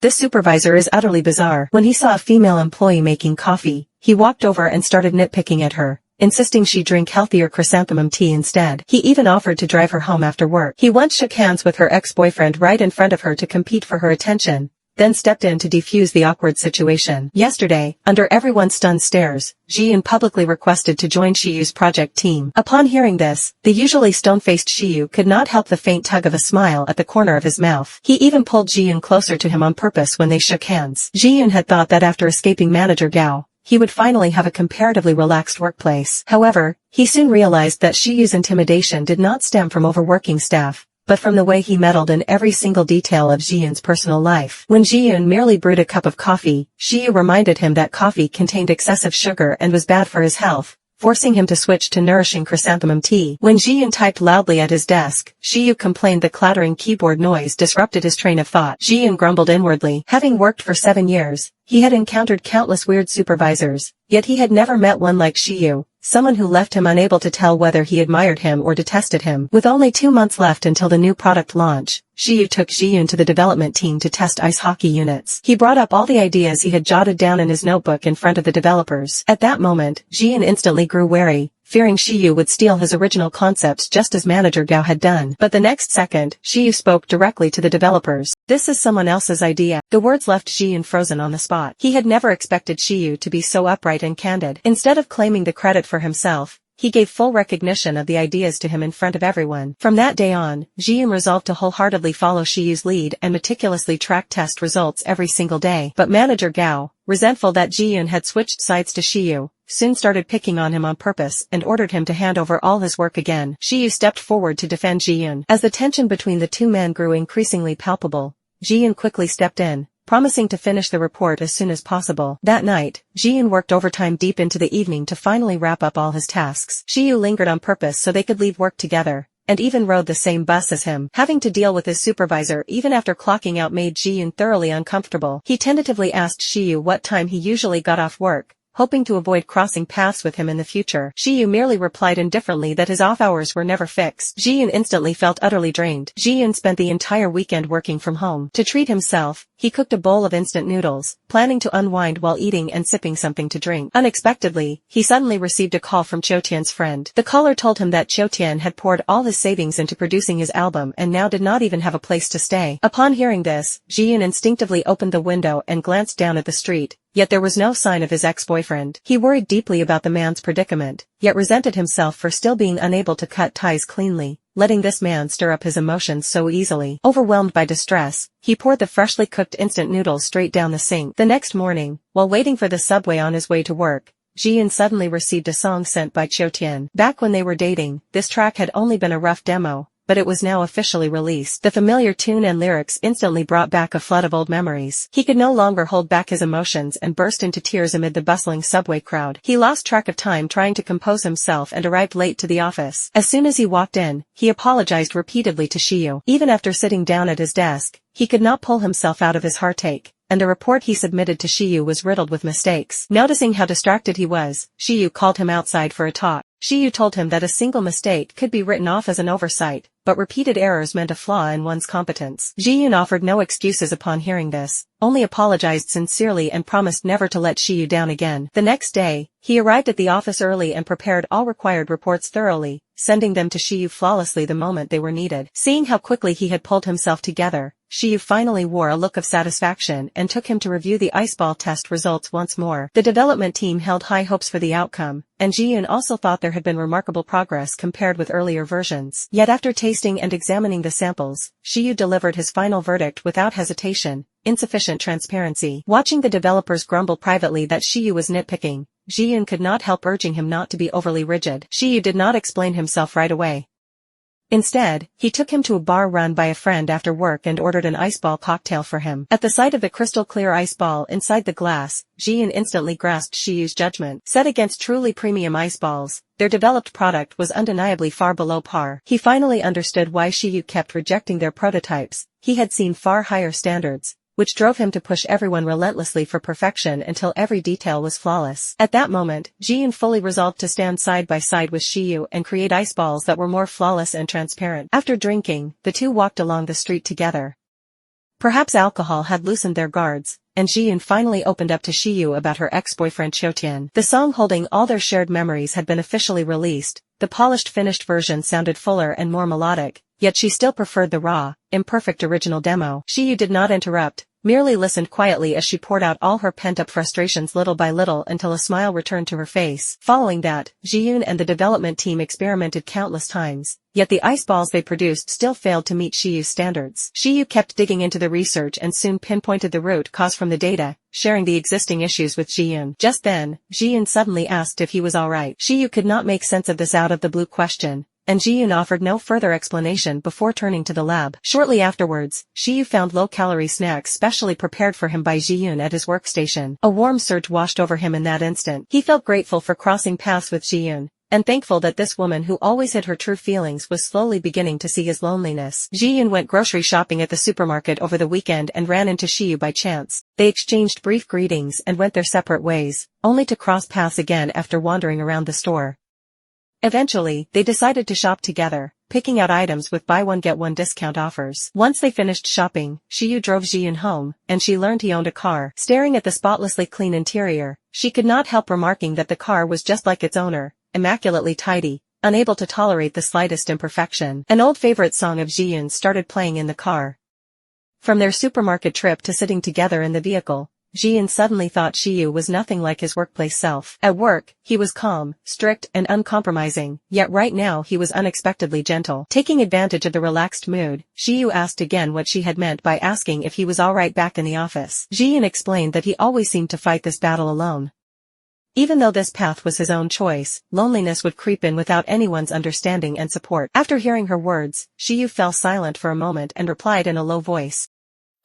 This supervisor is utterly bizarre. When he saw a female employee making coffee, he walked over and started nitpicking at her, insisting she drink healthier chrysanthemum tea instead. He even offered to drive her home after work. He once shook hands with her ex-boyfriend right in front of her to compete for her attention, then stepped in to defuse the awkward situation. Yesterday, under everyone's stunned stares, Ji-yoon publicly requested to join Shiyu's project team. Upon hearing this, the usually stone-faced Shiyu could not help the faint tug of a smile at the corner of his mouth. He even pulled Ji-yoon closer to him on purpose when they shook hands. Ji-yoon had thought that after escaping manager Gao, he would finally have a comparatively relaxed workplace. However, he soon realized that Shiyu's intimidation did not stem from overworking staff, but from the way he meddled in every single detail of Ji-yoon's personal life. When Ji-yoon merely brewed a cup of coffee, Shiyu reminded him that coffee contained excessive sugar and was bad for his health, forcing him to switch to nourishing chrysanthemum tea. When Ji-yoon typed loudly at his desk, Shiyu complained the clattering keyboard noise disrupted his train of thought. Ji-yoon grumbled inwardly. Having worked for 7 years, he had encountered countless weird supervisors, yet he had never met one like Shiyu, someone who left him unable to tell whether he admired him or detested him. With only 2 months left until the new product launch, Shiyu took Ji-yoon to the development team to test ice hockey units. He brought up all the ideas he had jotted down in his notebook in front of the developers. At that moment, Ji-yoon instantly grew wary, fearing Shiyu would steal his original concepts just as manager Gao had done. But the next second, Shiyu spoke directly to the developers. "This is someone else's idea." The words left Ji-yoon frozen on the spot. He had never expected Shiyu to be so upright and candid. Instead of claiming the credit for himself, he gave full recognition of the ideas to him in front of everyone. From that day on, Ji-yoon resolved to wholeheartedly follow Shiyu's lead and meticulously track test results every single day. But manager Gao, resentful that Ji-yoon had switched sides to Shiyu, soon started picking on him on purpose and ordered him to hand over all his work again. Shiyu stepped forward to defend Ji-yoon. As the tension between the two men grew increasingly palpable, Ji-yoon quickly stepped in, promising to finish the report as soon as possible. That night, Ji-yoon worked overtime deep into the evening to finally wrap up all his tasks. Shiyu lingered on purpose so they could leave work together, and even rode the same bus as him. Having to deal with his supervisor even after clocking out made Ji-yoon thoroughly uncomfortable. He tentatively asked Shiyu what time he usually got off work, hoping to avoid crossing paths with him in the future. Shiyu merely replied indifferently that his off hours were never fixed. Ji-yoon instantly felt utterly drained. Ji-yoon spent the entire weekend working from home. To treat himself, he cooked a bowl of instant noodles, planning to unwind while eating and sipping something to drink. Unexpectedly, he suddenly received a call from Cho Tian's friend. The caller told him that Cho Tian had poured all his savings into producing his album and now did not even have a place to stay. Upon hearing this, Ji-yoon instinctively opened the window and glanced down at the street. Yet there was no sign of his ex-boyfriend. He worried deeply about the man's predicament, yet resented himself for still being unable to cut ties cleanly, letting this man stir up his emotions so easily. Overwhelmed by distress, he poured the freshly cooked instant noodles straight down the sink. The next morning, while waiting for the subway on his way to work, Ji-yoon suddenly received a song sent by Cho Tian. Back when they were dating, this track had only been a rough demo, but it was now officially released. The familiar tune and lyrics instantly brought back a flood of old memories. He could no longer hold back his emotions and burst into tears amid the bustling subway crowd. He lost track of time trying to compose himself and arrived late to the office. As soon as he walked in, he apologized repeatedly to Shiyu. Even after sitting down at his desk, he could not pull himself out of his heartache, and the report he submitted to Shiyu was riddled with mistakes. Noticing how distracted he was, Shiyu called him outside for a talk. Shiyu told him that a single mistake could be written off as an oversight, but repeated errors meant a flaw in one's competence. Ji-yoon offered no excuses upon hearing this, only apologized sincerely and promised never to let Shiyu down again. The next day, he arrived at the office early and prepared all required reports thoroughly, sending them to Shiyu flawlessly the moment they were needed. Seeing how quickly he had pulled himself together, Shiyu finally wore a look of satisfaction and took him to review the ice ball test results once more. The development team held high hopes for the outcome, and Ji-yoon also thought there had been remarkable progress compared with earlier versions. Yet after tasting and examining the samples, Shiyu delivered his final verdict without hesitation: insufficient transparency. Watching the developers grumble privately that Shiyu was nitpicking, Ji-yoon could not help urging him not to be overly rigid. Shiyu did not explain himself right away. Instead, he took him to a bar run by a friend after work and ordered an ice ball cocktail for him. At the sight of the crystal-clear ice ball inside the glass, Ji-yoon instantly grasped Shiyu's judgment. Set against truly premium ice balls, their developed product was undeniably far below par. He finally understood why Shiyu kept rejecting their prototypes. He had seen far higher standards, which drove him to push everyone relentlessly for perfection until every detail was flawless. At that moment, Ji-yoon fully resolved to stand side by side with Shiyu and create ice balls that were more flawless and transparent. After drinking, the two walked along the street together. Perhaps alcohol had loosened their guards, and Ji-yoon finally opened up to Shiyu about her ex-boyfriend Cho-tien. The song holding all their shared memories had been officially released. The polished finished version sounded fuller and more melodic, yet she still preferred the raw, imperfect original demo. Shiyu did not interrupt, merely listened quietly as she poured out all her pent-up frustrations little by little until a smile returned to her face. Following that, Ji-yoon and the development team experimented countless times, yet the ice balls they produced still failed to meet Shiyu's standards. Shiyu kept digging into the research and soon pinpointed the root cause from the data, sharing the existing issues with Ji-yoon. Just then, Ji-yoon suddenly asked if he was alright. Shiyu could not make sense of this out-of-the-blue question, and Ji-yoon offered no further explanation before turning to the lab. Shortly afterwards, Shiyu found low-calorie snacks specially prepared for him by Ji-yoon at his workstation. A warm surge washed over him in that instant. He felt grateful for crossing paths with Ji-yoon, and thankful that this woman who always hid her true feelings was slowly beginning to see his loneliness. Ji-yoon went grocery shopping at the supermarket over the weekend and ran into Shiyu by chance. They exchanged brief greetings and went their separate ways, only to cross paths again after wandering around the store. Eventually, they decided to shop together, picking out items with buy-one-get-one discount offers. Once they finished shopping, Shiyu drove Ji-yoon home, and she learned he owned a car. Staring at the spotlessly clean interior, she could not help remarking that the car was just like its owner, immaculately tidy, unable to tolerate the slightest imperfection. An old favorite song of Ji-yoon's started playing in the car. From their supermarket trip to sitting together in the vehicle, Ji-yoon suddenly thought Shiyu was nothing like his workplace self. At work, he was calm, strict and uncompromising, yet right now he was unexpectedly gentle. Taking advantage of the relaxed mood, Shiyu asked again what she had meant by asking if he was alright back in the office. Ji-yoon explained that he always seemed to fight this battle alone. Even though this path was his own choice, loneliness would creep in without anyone's understanding and support. After hearing her words, Shiyu fell silent for a moment and replied in a low voice.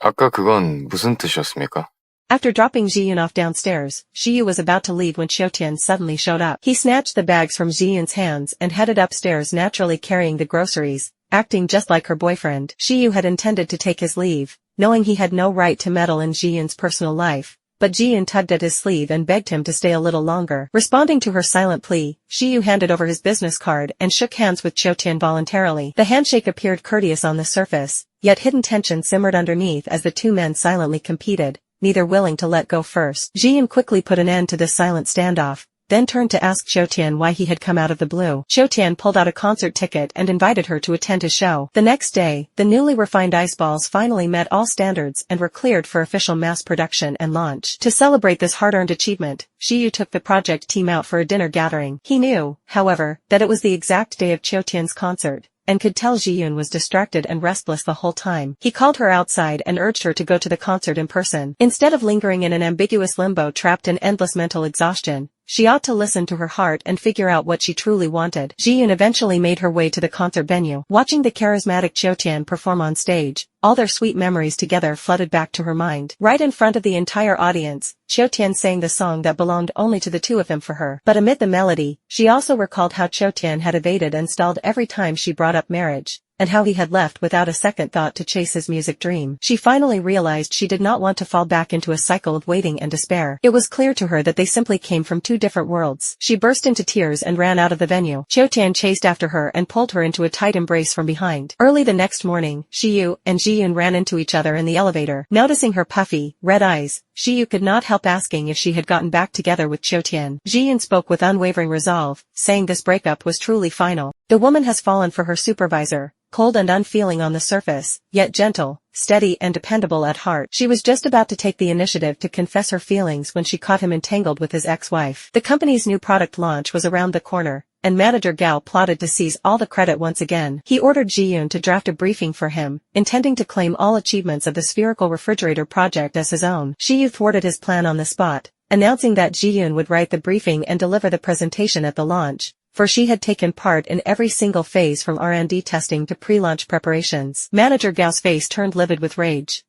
아까 그건 무슨 뜻이었습니까? After dropping Ji-yoon off downstairs, Shiyu was about to leave when Cho-tien suddenly showed up. He snatched the bags from Ji-yoon's hands and headed upstairs, naturally carrying the groceries, acting just like her boyfriend. Shiyu had intended to take his leave, knowing he had no right to meddle in Ji-yoon's personal life, but Ji-yoon tugged at his sleeve and begged him to stay a little longer. Responding to her silent plea, Shiyu handed over his business card and shook hands with Cho-tien voluntarily. The handshake appeared courteous on the surface, yet hidden tension simmered underneath as the two men silently competed, neither willing to let go first. Ji-yoon quickly put an end to this silent standoff, then turned to ask Cho-tien why he had come out of the blue. Cho-tien pulled out a concert ticket and invited her to attend his show. The next day, the newly refined ice balls finally met all standards and were cleared for official mass production and launch. To celebrate this hard-earned achievement, Shiyu took the project team out for a dinner gathering. He knew, however, that it was the exact day of Cho-tien's concert, and could tell Ji-yoon was distracted and restless the whole time. He called her outside and urged her to go to the concert in person. Instead of lingering in an ambiguous limbo trapped in endless mental exhaustion, she ought to listen to her heart and figure out what she truly wanted. Ji-yoon eventually made her way to the concert venue. Watching the charismatic Cho-tien perform on stage, all their sweet memories together flooded back to her mind. Right in front of the entire audience, Cho-tien sang the song that belonged only to the two of them for her. But amid the melody, she also recalled how Cho-tien had evaded and stalled every time she brought up marriage, and how he had left without a second thought to chase his music dream. She finally realized she did not want to fall back into a cycle of waiting and despair. It was clear to her that they simply came from two different worlds. She burst into tears and ran out of the venue. Cho-tien chased after her and pulled her into a tight embrace from behind. Early the next morning, Shiyu and Ji-yoon ran into each other in the elevator. Noticing her puffy, red eyes, Shiyu could not help asking if she had gotten back together with Cho-tien. Ji-yoon spoke with unwavering resolve, saying this breakup was truly final. The woman has fallen for her supervisor, cold and unfeeling on the surface, yet gentle, steady and dependable at heart. She was just about to take the initiative to confess her feelings when she caught him entangled with his ex-wife. The company's new product launch was around the corner, and manager Gao plotted to seize all the credit once again. He ordered Ji-yoon to draft a briefing for him, intending to claim all achievements of the spherical refrigerator project as his own. Shiyu thwarted his plan on the spot, announcing that Ji-yoon would write the briefing and deliver the presentation at the launch, for she had taken part in every single phase from R&D testing to pre-launch preparations. Manager Gao's face turned livid with rage.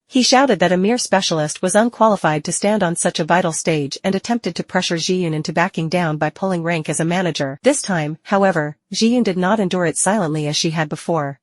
He shouted that a mere specialist was unqualified to stand on such a vital stage and attempted to pressure Ji-yoon into backing down by pulling rank as a manager. This time, however, Ji-yoon did not endure it silently as she had before.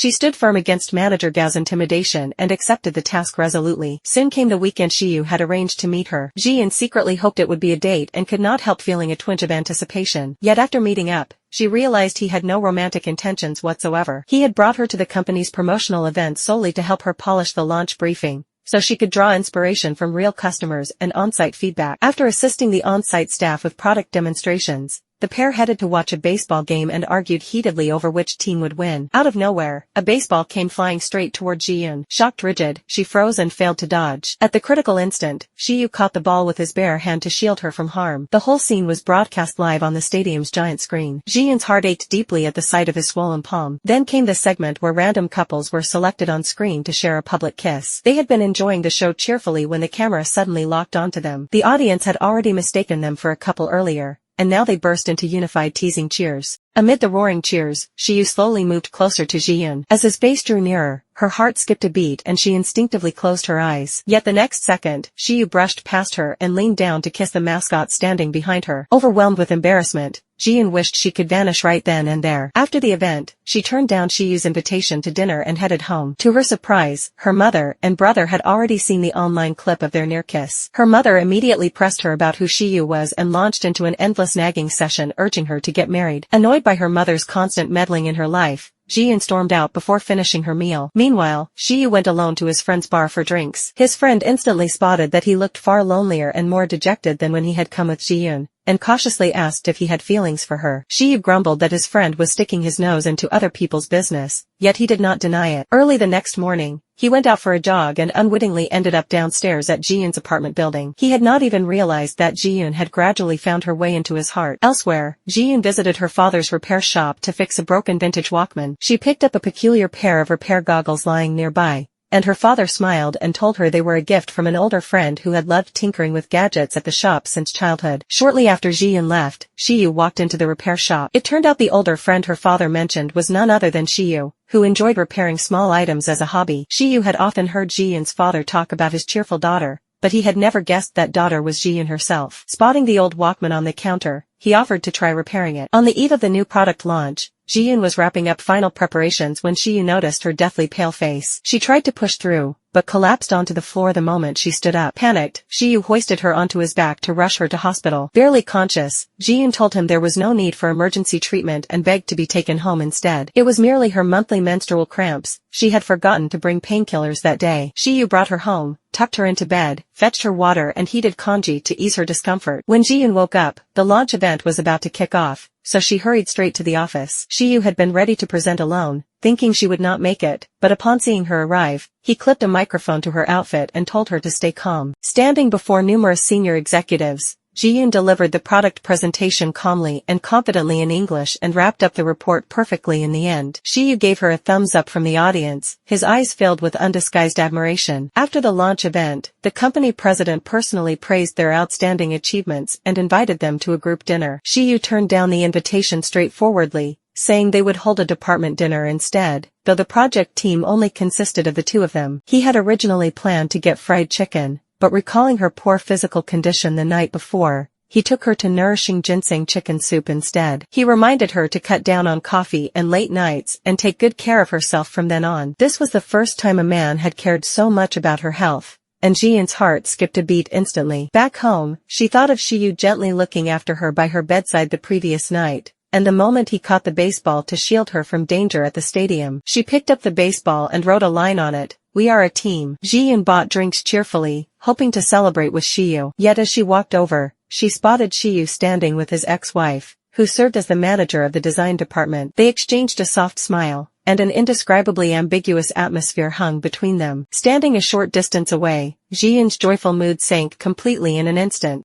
She stood firm against Manager Gao's intimidation and accepted the task resolutely. Soon came the weekend Shiyu had arranged to meet her. Ji-eun secretly hoped it would be a date and could not help feeling a twinge of anticipation. Yet after meeting up, she realized he had no romantic intentions whatsoever. He had brought her to the company's promotional event solely to help her polish the launch briefing, so she could draw inspiration from real customers and on-site feedback. After assisting the on-site staff with product demonstrations, the pair headed to watch a baseball game and argued heatedly over which team would win. Out of nowhere, a baseball came flying straight toward Ji-eun. Shocked rigid, she froze and failed to dodge. At the critical instant, Shiyu caught the ball with his bare hand to shield her from harm. The whole scene was broadcast live on the stadium's giant screen. Ji-eun's heart ached deeply at the sight of his swollen palm. Then came the segment where random couples were selected on screen to share a public kiss. They had been enjoying the show cheerfully when the camera suddenly locked onto them. The audience had already mistaken them for a couple earlier, and now they burst into unified teasing cheers. Amid the roaring cheers, Shiyu slowly moved closer to Ji-eun. As his face drew nearer, her heart skipped a beat and she instinctively closed her eyes. Yet the next second, Shiyu brushed past her and leaned down to kiss the mascot standing behind her. Overwhelmed with embarrassment, Ji-eun wished she could vanish right then and there. After the event, she turned down Shiyu's invitation to dinner and headed home. To her surprise, her mother and brother had already seen the online clip of their near kiss. Her mother immediately pressed her about who Shiyu was and launched into an endless nagging session urging her to get married. Annoyed by her mother's constant meddling in her life, Ji-eun stormed out before finishing her meal. Meanwhile, Shiyu went alone to his friend's bar for drinks. His friend instantly spotted that he looked far lonelier and more dejected than when he had come with Ji-eun, and cautiously asked if he had feelings for her. Shiyu grumbled that his friend was sticking his nose into other people's business, yet he did not deny it. Early the next morning, he went out for a jog and unwittingly ended up downstairs at Ji-eun's apartment building. He had not even realized that Ji-eun had gradually found her way into his heart. Elsewhere, Ji-eun visited her father's repair shop to fix a broken vintage Walkman. She picked up a peculiar pair of repair goggles lying nearby, and her father smiled and told her they were a gift from an older friend who had loved tinkering with gadgets at the shop since childhood. Shortly after Ji-eun left, Shiyu walked into the repair shop. It turned out the older friend her father mentioned was none other than Shiyu, who enjoyed repairing small items as a hobby. Shiyu had often heard Ji-eun's father talk about his cheerful daughter, but he had never guessed that daughter was Ji-eun herself. Spotting the old Walkman on the counter, he offered to try repairing it. On the eve of the new product launch, Ji-eun was wrapping up final preparations when Shiyu noticed her deathly pale face. She tried to push through, but collapsed onto the floor the moment she stood up. Panicked, Shiyu hoisted her onto his back to rush her to hospital. Barely conscious, Ji-eun told him there was no need for emergency treatment and begged to be taken home instead. It was merely her monthly menstrual cramps. She had forgotten to bring painkillers that day. Shiyu brought her home, tucked her into bed, fetched her water and heated congee to ease her discomfort. When Ji-eun woke up, the launch event was about to kick off, so she hurried straight to the office. Shiyu had been ready to present alone, thinking she would not make it, but upon seeing her arrive, he clipped a microphone to her outfit and told her to stay calm. Standing before numerous senior executives, Ji-eun delivered the product presentation calmly and confidently in English and wrapped up the report perfectly in the end. Shiyu gave her a thumbs up from the audience, his eyes filled with undisguised admiration. After the launch event, the company president personally praised their outstanding achievements and invited them to a group dinner. Shiyu turned down the invitation straightforwardly, saying they would hold a department dinner instead, though the project team only consisted of the two of them. He had originally planned to get fried chicken, but recalling her poor physical condition the night before, he took her to nourishing ginseng chicken soup instead. He reminded her to cut down on coffee and late nights and take good care of herself from then on. This was the first time a man had cared so much about her health, and Ji-eun's heart skipped a beat instantly. Back home, she thought of Shiyu gently looking after her by her bedside the previous night, and the moment he caught the baseball to shield her from danger at the stadium. She picked up the baseball and wrote a line on it, "We are a team." Ji-eun bought drinks cheerfully, hoping to celebrate with Shiyu. Yet as she walked over, she spotted Shiyu standing with his ex-wife, who served as the manager of the design department. They exchanged a soft smile, and an indescribably ambiguous atmosphere hung between them. Standing a short distance away, Ji-eun's joyful mood sank completely in an instant.